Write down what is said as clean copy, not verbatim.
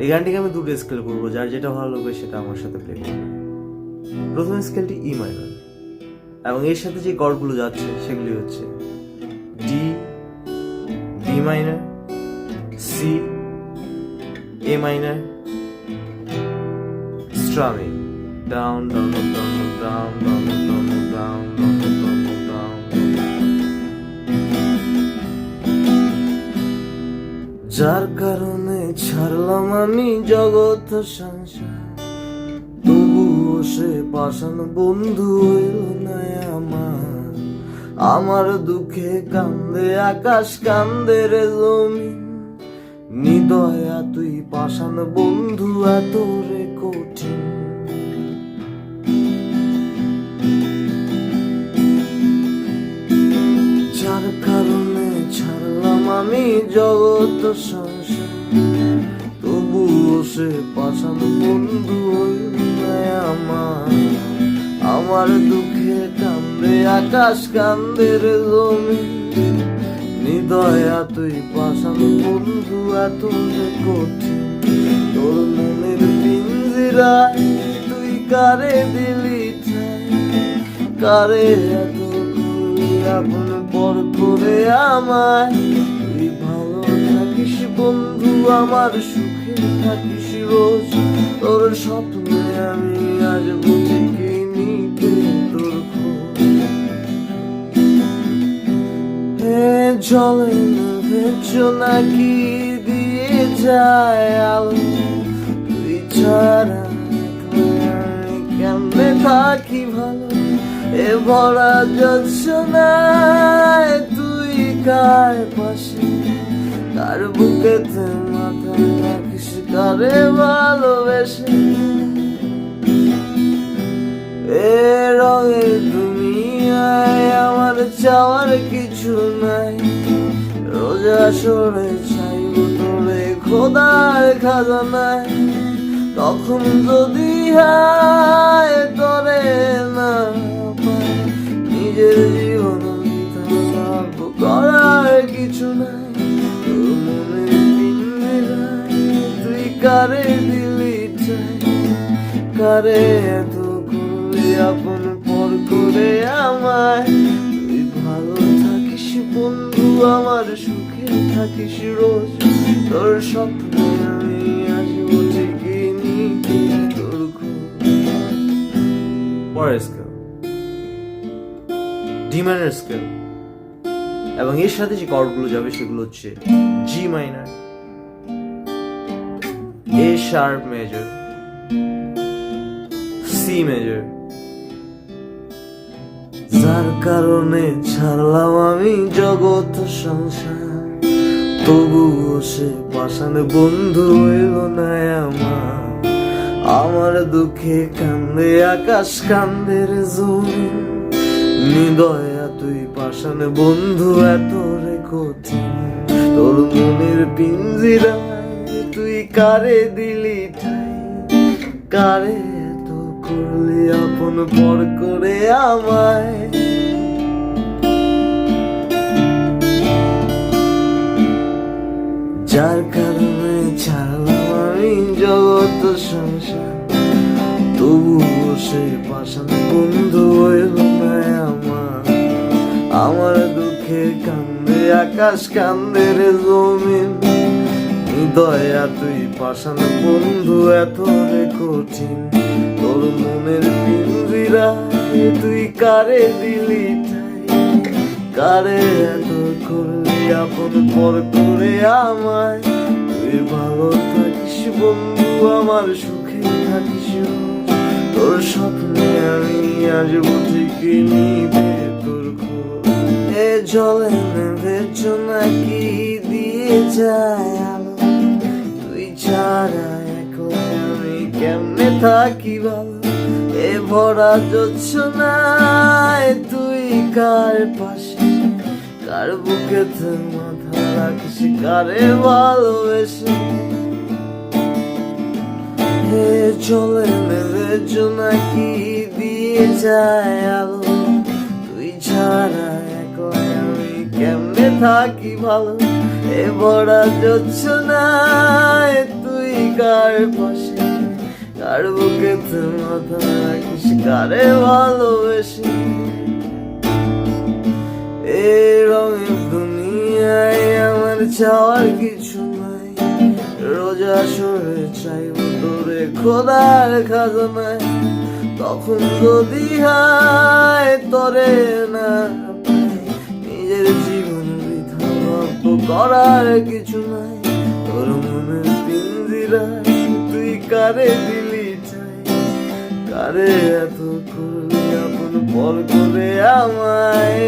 এই গানটিকে আমি দুটো স্কেল করবো, যার যেটা ভালো লাগবে সেটা আমার সাথে প্লে করবে। প্রথম স্কেলটি ই মাইনর, এবং এর সাথে যে কর্ডগুলো যাচ্ছে সেগুলি হচ্ছে D, B minor, C, A minor, strumming, down down down down down down down down down. যার কারণে ছাড়লাম আমি জগৎ সংসার, তবুও সে পাষাণ বন্ধু হইল না আমার। আমার দুঃখে কান্দে আকাশ, কান্দে রে জমিন, নিদয়া তুই পাষাণ বন্ধু এত রে কঠিন। যার কারণে ছাড়লাম আমি জগৎ সংসার, তবুও সে পাষাণ বন্ধু হইল না আমার। আমার দুঃখে কান্দে আকাশ, কান্দে রে জমিন, নিদয়া তুই পাষাণ বন্ধু এত রে কঠিন। তোর মনের পিঞ্জিরায় তুই কারে দিলি ঠাই, কারে এত আপন পর করে আমায়। তুই ভালো থাকিস বন্ধু, আমার সুখে থাকিস রোজ, তোর স্বপ্নে আমি আজ বুঝিকে নিতে তোর খোঁজ। হে জলে ভেজো নাকি দিয়ে যায় আলো, তুই ছাড়া কেমনে থাকি ভালো। এ ভরা জোছনায় তুই কার পাশে, কার বুকেতে মাথা রাখিস, কারে ভালোবেসে। এ রঙের দুনিয়ায় আমার চাওয়ার কিছু নাই, রোজা সরে চাইব তোরে খোদার খাজানায়। তখন যদি হায় তোরে না পাই, নিজের জীবন করার কিছু নাই। তোর মনে পিঞ্জিরায় তুই কারে দিলি ঠাই, কারে এত করলি আপন পর করে আমায়। তুই ভালো থাকিস বন্ধু, আমার সুখে থাকিস রোজ, তোর স্বপ্নে আমি আসবো ঠিকই নিতে তোর খোঁজ। পরের স্কেল ডি মাইনর স্কেল, এবং এর সাথে যে কর্ডগুলো যাবে সেগুলো হচ্ছে জি মাইনর, এ শার্প মেজর, সি মেজর। যার কারণে ছাড়লাম আমি জগৎ সংসার, তবুও সে পাষাণ বন্ধু হইল না আমার। আমার দুঃখে কান্দে আকাশ, কান্দে রে জমিন, নিদয়া তুই পাষাণ বন্ধু এত রে কঠিন। তোর মনের পিঞ্জিরায় তুই কারে দিলি ঠাই, কারে এত করলি আপন পর করে আমায়। যার কারণে ছাড়লাম আমি জগৎ সংসার, তবুও সে পাষাণ বন্ধু হইল না আমার। আমার দুঃখে কান্দে আকাশ, কান্দে রে জমিন, দয়া তুই পাষাণ বন্ধু এত রে কঠিন। তোর মনের পিঞ্জিরায় তুই কারে দিলি ঠাই, কারে এত করলি আপন পর করে আমায়। তুই ভালো থাকিস বন্ধু, আমার সুখে থাকিস রোজ, তোর স্বপ্নে আমি আসবো ঠিকই নিতে তোর খোঁজ। এ জলে ভেজো নাকি দিয়ে যায় আলো, তুই ছাড়া একলা আমি কেমনে থাকি ভালো। এ ভরা জোছনায় তুই কার পাশে, কার বুকেতে মাথা রাখিস, কারে ভালোবেসে। হে চলে ভেজো নাকি দিয়ে যায় আলো, তুই ছাড়া একলা আমি কেমনে থাকি ভালো। এ ভরা জোছনায় তুই কার পাশে, কার বুকেতে মাথা রাখিস, কারে ভালোবেসে। এই রঙের দুনিয়ায় আমার চাওয়ার কিছু নাই, রোজা সরে চাইব তোরে খোদার খাজনায়। তখন যদি হায় তরে না পাই, নিজের জীবন বৃথা গল্প করার কিছু নাই। তোর মনের পিঞ্জিরায় তুই কারে দিলি চাই, কারে এত করলি আপন পর করে আমায়।